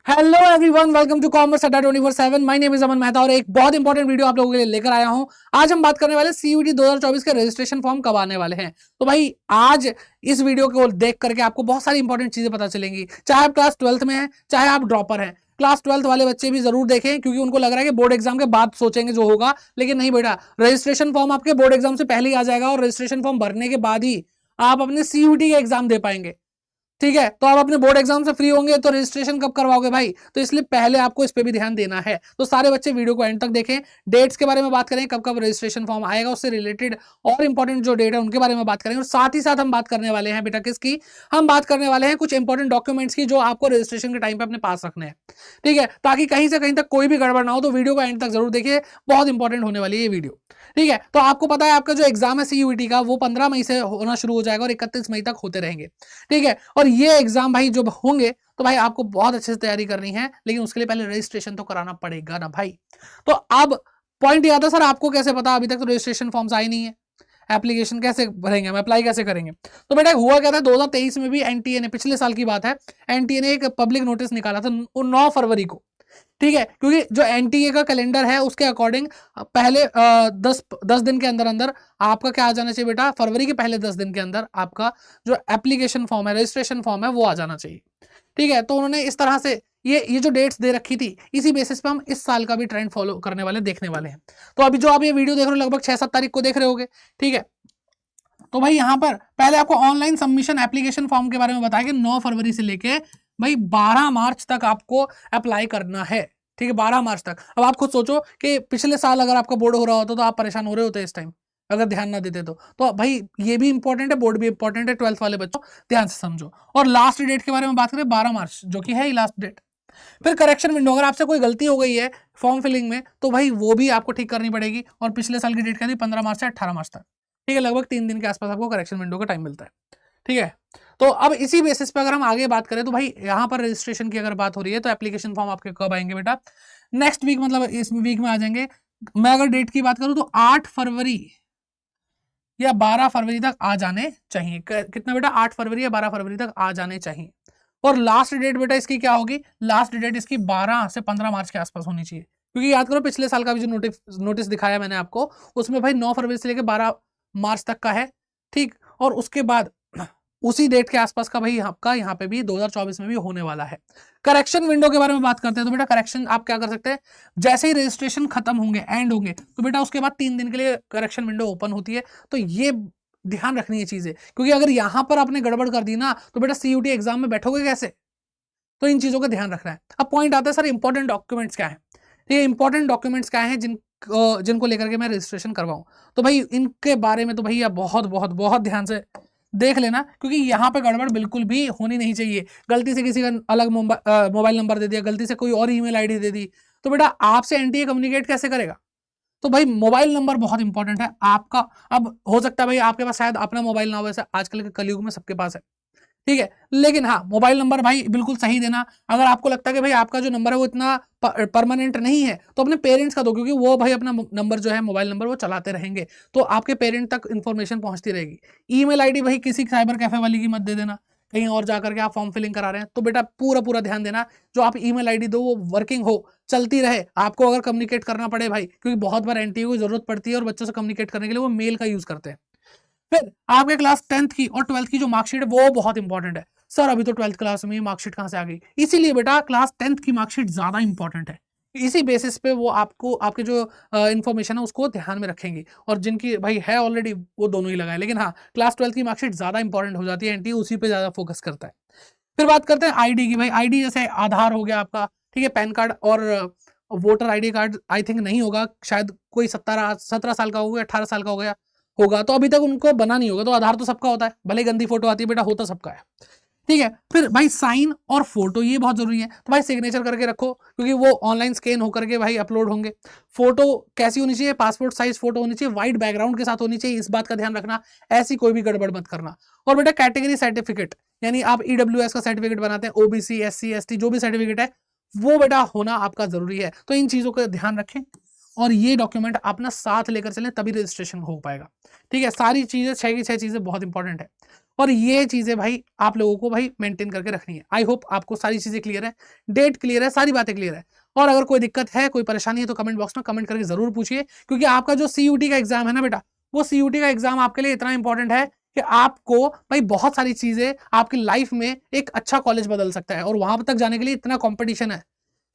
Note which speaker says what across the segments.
Speaker 1: Hello everyone, welcome to commerce Adda 24/7। My name is Aman Mehta और एक बहुत इंपॉर्टेंट वीडियो आप लोगों के लिए लेकर आया हूं। आज हम बात करने वाले सीयूईटी 2024 के रजिस्ट्रेशन फॉर्म कब आने वाले हैं। तो भाई आज इस वीडियो को देख करके आपको बहुत सारी इंपॉर्टेंट चीजें पता चलेंगी, चाहे आप क्लास 12th में हैं, चाहे आप ड्रॉपर हैं। क्लास 12th वाले बच्चे भी जरूर देखें, क्योंकि उनको लग रहा है कि बोर्ड एग्जाम के बाद सोचेंगे जो होगा, लेकिन नहीं बेटा, रजिस्ट्रेशन फॉर्म आपके बोर्ड एग्जाम से पहले ही आ जाएगा और रजिस्ट्रेशन फॉर्म भरने के बाद ही आप अपने सीयूईटी का एग्जाम दे पाएंगे। ठीक है, तो आप अपने बोर्ड एग्जाम से फ्री होंगे तो रजिस्ट्रेशन कब करवाओगे भाई? तो इसलिए पहले आपको इस पे भी ध्यान देना है। तो सारे बच्चे वीडियो को एंड तक देखें। डेट्स के बारे में बात करें, कब कब रजिस्ट्रेशन फॉर्म आएगा, उससे रिलेटेड और इंपॉर्टेंट जो डेट है उनके बारे में बात करेंगे। और साथ ही साथ हम बात करने वाले हैं बेटा किसकी, हम बात करने वाले हैं कुछ इंपॉर्टेंट डॉक्यूमेंट्स की जो आपको रजिस्ट्रेशन के टाइम पे अपने पास रखने हैं। ठीक है, ताकि कहीं से कहीं तक कोई भी गड़बड़ ना हो। तो वीडियो को एंड तक जरूर देखिए, बहुत इंपॉर्टेंट होने वाली है ये वीडियो। ठीक है, तो आपको पता है आपका जो एग्जाम है सीयूईटी का, वो 15 मई से होना शुरू हो जाएगा और 31 मई तक होते रहेंगे। ठीक है, और ये एग्जाम भाई जब होंगे तो भाई आपको बहुत अच्छे से तैयारी करनी है, लेकिन उसके लिए पहले रजिस्ट्रेशन तो कराना पड़ेगा ना भाई। तो अब पॉइंट ये आता है, सर आपको कैसे पता, अभी तक तो रजिस्ट्रेशन फॉर्म्स आए नहीं है, एप्लीकेशन कैसे भरेंगे, हम अप्लाई कैसे करेंगे? तो बेटा हुआ क्या था, 2023 में भी एनटीए ने, पिछले साल की बात है, एनटीए ने एक पब्लिक नोटिस निकाला था 9 फरवरी को। ठीक है, क्योंकि जो एनटीए का कैलेंडर है उसके अकॉर्डिंग पहले 10 दिन के अंदर अंदर आपका क्या आ जाना चाहिए बेटा, फरवरी के पहले 10 दिन के अंदर आपका जो एप्लीकेशन फॉर्म है, रजिस्ट्रेशन फॉर्म है, वो आ जाना चाहिए। ठीक है, तो उन्होंने इस तरह से ये जो डेट्स दे रखी थी, इसी बेसिस पे हम इस साल का भी ट्रेंड फॉलो करने वाले, देखने वाले हैं। तो अभी जो आप ये वीडियो देख रहे हो लगभग 6-7 तारीख को देख रहे होगे। ठीक है, तो भाई यहाँ पर पहले आपको ऑनलाइन सबमिशन एप्लीकेशन फॉर्म के बारे में बताया कि 9 फरवरी से लेके भाई 12 मार्च तक आपको अप्लाई करना है। ठीक है, 12 मार्च तक। अब आप खुद सोचो कि पिछले साल अगर आपका बोर्ड हो रहा होता तो आप परेशान हो रहे होते इस टाइम, अगर ध्यान ना देते तो भाई ये भी इंपॉर्टेंट है, बोर्ड भी इंपॉर्टेंट है, 12th वाले बच्चों ध्यान से समझो। और लास्ट डेट के बारे में बात करें, 12 मार्च जो कि है लास्ट डेट। फिर करेक्शन विंडो, अगर आपसे कोई गलती हो गई है फॉर्म फिलिंग में तो भाई वो भी आपको ठीक करनी पड़ेगी। और पिछले साल की डेट क्या थी, 15 मार्च से 18 मार्च तक। ठीक है, लगभग 3 दिन के आसपास आपको करेक्शन विंडो का टाइम मिलता है। ठीक है, तो अब इसी बेसिस पे अगर हम आगे बात करें तो भाई यहाँ पर रजिस्ट्रेशन की अगर बात हो रही है तो एप्लीकेशन फॉर्म आपके कब आएंगे बेटा, नेक्स्ट वीक, मतलब इस वीक में आ जाएंगे। मैं अगर डेट की बात करूं तो 8 फरवरी या 12 फरवरी तक आ जाने चाहिए। कितना बेटा, 8 फरवरी या 12 फरवरी तक आ जाने चाहिए। और लास्ट डेट बेटा इसकी क्या होगी, लास्ट डेट इसकी 12 से 15 मार्च के आसपास होनी चाहिए। क्योंकि याद करो पिछले साल का भी जो नोटिस दिखाया मैंने आपको, उसमें भाई 9 फरवरी से लेकर 12 मार्च तक का है। ठीक, और उसके बाद उसी डेट के आसपास का भाई आपका यहाँ पे भी 2024 में भी होने वाला है। करेक्शन विंडो के बारे में बात करते हैं तो बेटा करेक्शन आप क्या कर सकते हैं, जैसे ही रजिस्ट्रेशन खत्म होंगे, एंड होंगे, तो बेटा उसके बाद 3 दिन के लिए करेक्शन विंडो ओपन होती है। तो ये ध्यान रखनी है चीजें, क्योंकि अगर यहां पर आपने गड़बड़ कर दी ना तो बेटा सीयूटी एग्जाम में बैठोगे कैसे? तो इन चीजों का ध्यान रखना है। अब पॉइंट आता है, सर इंपॉर्टेंट डॉक्यूमेंट्स क्या है? ये इंपॉर्टेंट डॉक्यूमेंट्स क्या है जिनको लेकर के मैं रजिस्ट्रेशन करवाऊं? तो भाई इनके बारे में तो भैया बहुत बहुत बहुत ध्यान से देख लेना, क्योंकि यहाँ पे गड़बड़ बिल्कुल भी होनी नहीं चाहिए। गलती से किसी का अलग मोबाइल नंबर दे दिया, गलती से कोई और ईमेल आईडी दे दी, तो बेटा आपसे एनटीए कम्युनिकेट कैसे करेगा? तो भाई मोबाइल नंबर बहुत इंपॉर्टेंट है आपका। अब हो सकता है भाई आपके पास शायद अपना मोबाइल ना हो, वैसे आजकल के कलयुग में सबके पास है। ठीक है, लेकिन हाँ मोबाइल नंबर भाई बिल्कुल सही देना। अगर आपको लगता है कि भाई आपका जो नंबर है वो इतना परमानेंट नहीं है तो अपने पेरेंट्स का दो, क्योंकि वो भाई अपना नंबर जो है, मोबाइल नंबर वो चलाते रहेंगे, तो आपके पेरेंट तक इन्फॉर्मेशन पहुंचती रहेगी। ईमेल आईडी भाई किसी साइबर कैफे वाली की मत दे देना, कहीं और जाकर के आप फॉर्म फिलिंग करा रहे हैं। तो बेटा पूरा पूरा ध्यान देना, जो आप ईमेल आईडी दो वो वर्किंग हो, चलती रहे। आपको अगर कम्युनिकेट करना पड़े भाई, क्योंकि बहुत बार एनटीए को जरूरत पड़ती है और बच्चों से कम्युनिकेट करने के लिए वो मेल का यूज करते हैं। फिर आपके क्लास 10th की और 12th की जो मार्कशीट है वो बहुत इंपॉर्टेंट है। सर अभी तो 12th क्लास में मार्कशीट कहां से आ गई? इसीलिए बेटा क्लास 10th की मार्कशीट ज्यादा इंपॉर्टेंट है। इसी बेसिस पे वो आपको आपके जो इन्फॉर्मेशन है उसको ध्यान में रखेंगी, और जिनकी भाई है ऑलरेडी वो दोनों ही लगाए। लेकिन हाँ क्लास 12th की मार्कशीट ज्यादा इंपॉर्टेंट हो जाती है, एनटीए उसी पे ज्यादा फोकस करता है। फिर बात करते हैं आईडी की। भाई आईडी जैसे आधार हो गया आपका, ठीक है, पैन कार्ड और voter ID card I think नहीं होगा, शायद कोई 17 साल का हो गया, 18 साल का हो गया होगा, तो अभी तक उनको बना नहीं होगा। तो आधार तो सबका होता है, भले गंदी फोटो आती है बेटा, होता सबका है। ठीक है, फिर भाई साइन और फोटो ये बहुत जरूरी है, तो भाई सिग्नेचर करके रखो, क्योंकि वो ऑनलाइन स्कैन होकर के भाई अपलोड होंगे। फोटो कैसी होनी चाहिए, पासपोर्ट साइज फोटो होनी चाहिए, व्हाइट बैकग्राउंड के साथ होनी चाहिए, इस बात का ध्यान रखना, ऐसी कोई भी गड़बड़ मत करना। और बेटा कैटेगरी सर्टिफिकेट, यानी आप ईडब्ल्यूएस का सर्टिफिकेट बनाते हैं, ओबीसी एससी एसटी जो भी सर्टिफिकेट है वो बेटा होना आपका जरूरी है। तो इन चीजों का ध्यान रखें और ये डॉक्यूमेंट अपना साथ लेकर चलें, तभी रजिस्ट्रेशन हो पाएगा। ठीक है, सारी चीजें 6 की 6 चीजें बहुत इंपॉर्टेंट है। और ये चीजें भाई आप लोगों को भाई मेंटेन करके रखनी है। आई होप आपको सारी चीजें क्लियर है, डेट क्लियर है, सारी बातें क्लियर है। और अगर कोई दिक्कत है, कोई परेशानी है तो कमेंट बॉक्स में कमेंट करके जरूर पूछिए, क्योंकि आपका जो CUT का एग्जाम है ना बेटा, वो CUT का एग्जाम आपके लिए इतना इंपॉर्टेंट है कि आपको भाई बहुत सारी चीजें आपकी लाइफ में एक अच्छा कॉलेज बदल सकता है, और वहां तक जाने के लिए इतना कंपटीशन है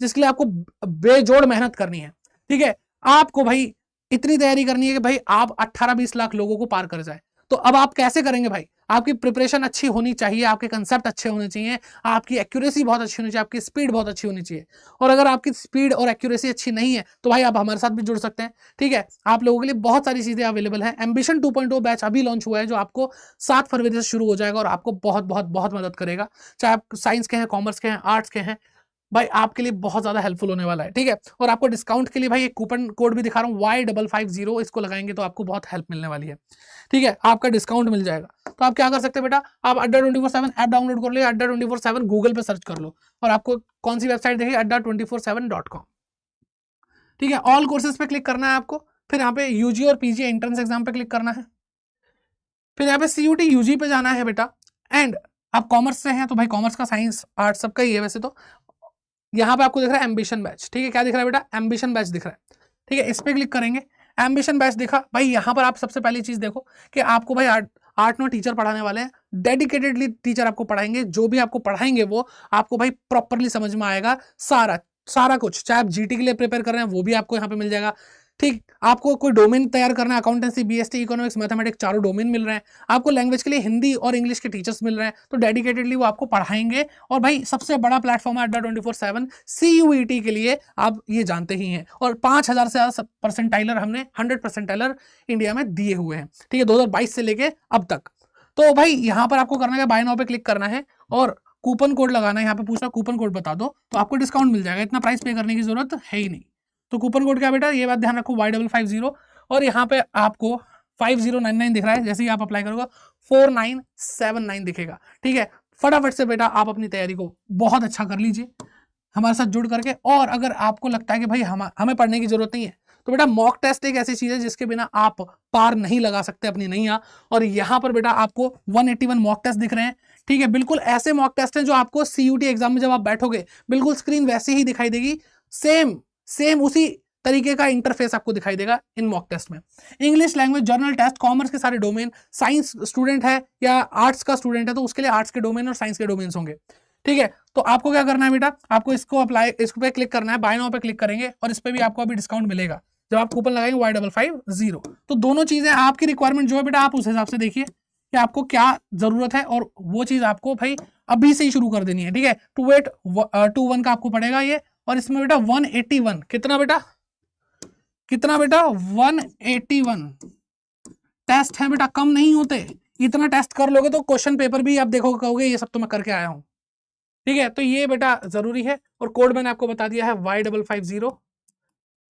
Speaker 1: जिसके लिए आपको बेजोड़ मेहनत करनी है। ठीक है, आपको भाई इतनी तैयारी करनी है कि भाई आप 18-20 लाख लोगों को पार कर जाए। तो अब आप कैसे करेंगे भाई? आपकी प्रिपरेशन अच्छी होनी चाहिए, आपके कंसेप्ट अच्छे होने चाहिए, आपकी एक्यूरेसी बहुत अच्छी होनी चाहिए, आपकी स्पीड बहुत अच्छी होनी चाहिए। और अगर आपकी स्पीड और एक्यूरेसी अच्छी नहीं है तो भाई आप हमारे साथ भी जुड़ सकते हैं। ठीक है, आप लोगों के लिए बहुत सारी चीजें अवेलेबल है। एम्बिशन 2.0 बैच अभी लॉन्च हुआ है, जो आपको 7 फरवरी से शुरू हो जाएगा और आपको बहुत बहुत बहुत मदद करेगा, चाहे आप साइंस के हैं, कॉमर्स के हैं, आर्ट्स के हैं, भाई आपके लिए बहुत ज्यादा हेल्पफुल होने वाला है। ठीक है, और आपको डिस्काउंट के लिए भाई एक कूपन कोड भी दिखा रहा हूँ Y550, इसको लगाएंगे तो आपको बहुत हेल्प मिलने वाली है। ठीक है, आपका डिस्काउंट मिल जाएगा। तो आप क्या कर सकते हैं बेटा, आप अड्डा 24/7 ऐप डाउनलोड कर लो, अड्डा 24/7 गूगल पे सर्च कर लो, और आपको कौन सी वेबसाइट देखिए, adda247.com। ठीक है, ऑल कोर्सेज पे क्लिक करना है आपको, फिर यहाँ पे UG और PG एंट्रेंस एग्जाम पे क्लिक करना है, फिर यहाँ पे CUT UG पे जाना है बेटा। एंड आप कॉमर्स से हैं तो भाई कॉमर्स का, साइंस आर्ट्स सबका ही है वैसे तो। यहाँ पे आपको दिख रहा है एम्बिशन बैच। ठीक है, क्या दिख रहा है बेटा, एम्बिशन बैच दिख रहा है। ठीक है, इस पे क्लिक करेंगे, एम्बिशन बैच दिखा भाई। यहाँ पर आप सबसे पहली चीज देखो कि आपको भाई 8-9 टीचर पढ़ाने वाले हैं, डेडिकेटेडली टीचर आपको पढ़ाएंगे, जो भी आपको पढ़ाएंगे वो आपको भाई प्रॉपरली समझ में आएगा, सारा सारा कुछ। चाहे आप GT के लिए प्रिपेयर कर रहे हैं वो भी आपको यहाँ पे मिल जाएगा। ठीक, आपको कोई डोमेन तैयार करना है, अकाउंटेंसी, BST, इकोनॉमिक्स, मैथमेटिक्स, चारों डोमेन मिल रहे हैं आपको। लैंग्वेज के लिए हिंदी और इंग्लिश के टीचर्स मिल रहे हैं, तो डेडिकेटेडली वो आपको पढ़ाएंगे। और भाई सबसे बड़ा प्लेटफॉर्म है अड्डा 24/7 CUET के लिए, आप ये जानते ही हैं। और 5000 से ज्यादा परसेंटाइलर हमने 100 परसेंटाइलर इंडिया में दिए हुए हैं। ठीक है, 2022 से लेके अब तक। तो भाई यहाँ पर आपको करना है, बाय नाउ पे क्लिक करना है और कूपन कोड लगाना है। यहाँ पे पूछ रहा कूपन कोड बता दो, तो आपको डिस्काउंट मिल जाएगा, इतना प्राइस पे करने की जरूरत है ही नहीं। तो कूपन कोड क्या बेटा, ये बात ध्यान रखो, Y550, और यहाँ पे आपको 5099 दिख रहा है। जैसे ही आप अप्लाई करोगे 4979 दिखेगा। ठीक है, फटाफट से बेटा आप अपनी तैयारी को बहुत अच्छा कर लीजिए हमारे साथ जुड़ करके। और अगर आपको लगता है कि भाई हमें पढ़ने की जरूरत नहीं है, तो बेटा मॉक टेस्ट एक ऐसी चीज है जिसके बिना आप पार नहीं लगा सकते अपनी नैया। और यहाँ पर बेटा आपको 181 मॉक टेस्ट दिख रहे हैं। ठीक है, बिल्कुल ऐसे मॉक टेस्ट हैं जो आपको CUT एग्जाम में जब आप बैठोगे बिल्कुल स्क्रीन वैसी ही दिखाई देगी, सेम उसी तरीके का इंटरफेस आपको दिखाई देगा इन मॉक टेस्ट में। English language, general test, commerce के सारे डोमेन, साइंस स्टूडेंट है या आर्ट्स का स्टूडेंट है तो उसके लिए आर्ट्स के डोमेन और साइंस के डोमेन्स होंगे। ठीक है, तो आपको क्या करना है बेटा, आपको इसको इस पे क्लिक करना है, बाय नाउ पे क्लिक करेंगे और इस पे भी आपको अभी डिस्काउंट मिलेगा जब आप कूपन लगाएंगे Y550। तो दोनों चीजें आपकी रिक्वायरमेंट जो है बेटा, आप उस हिसाब से देखिए कि आपको क्या जरूरत है, और वो चीज आपको भाई अभी से ही शुरू कर देनी है। ठीक है, 2821 का आपको पड़ेगा ये, और इसमें बेटा 181 कितना बेटा 181 टेस्ट है बेटा, कम नहीं होते। इतना टेस्ट कर लोगे तो क्वेश्चन पेपर भी आप देखो कहोगे ये सब तो मैं करके आया हूं। ठीक है, तो ये बेटा जरूरी है। और कोड मैंने आपको बता दिया है Y550।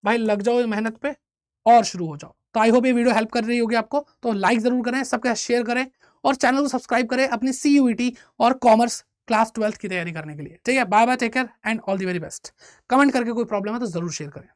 Speaker 1: भाई लग जाओ मेहनत पे और शुरू हो जाओ। तो आई होप ये वीडियो हेल्प कर रही होगी आपको, तो लाइक जरूर करें, सबके साथ शेयर करें और चैनल को सब्सक्राइब करें अपनी CUET और कॉमर्स क्लास 12th की तैयारी करने के लिए। ठीक है, bye bye, take care and all the very best. Comment करके कोई प्रॉब्लम है तो जरूर शेयर करें।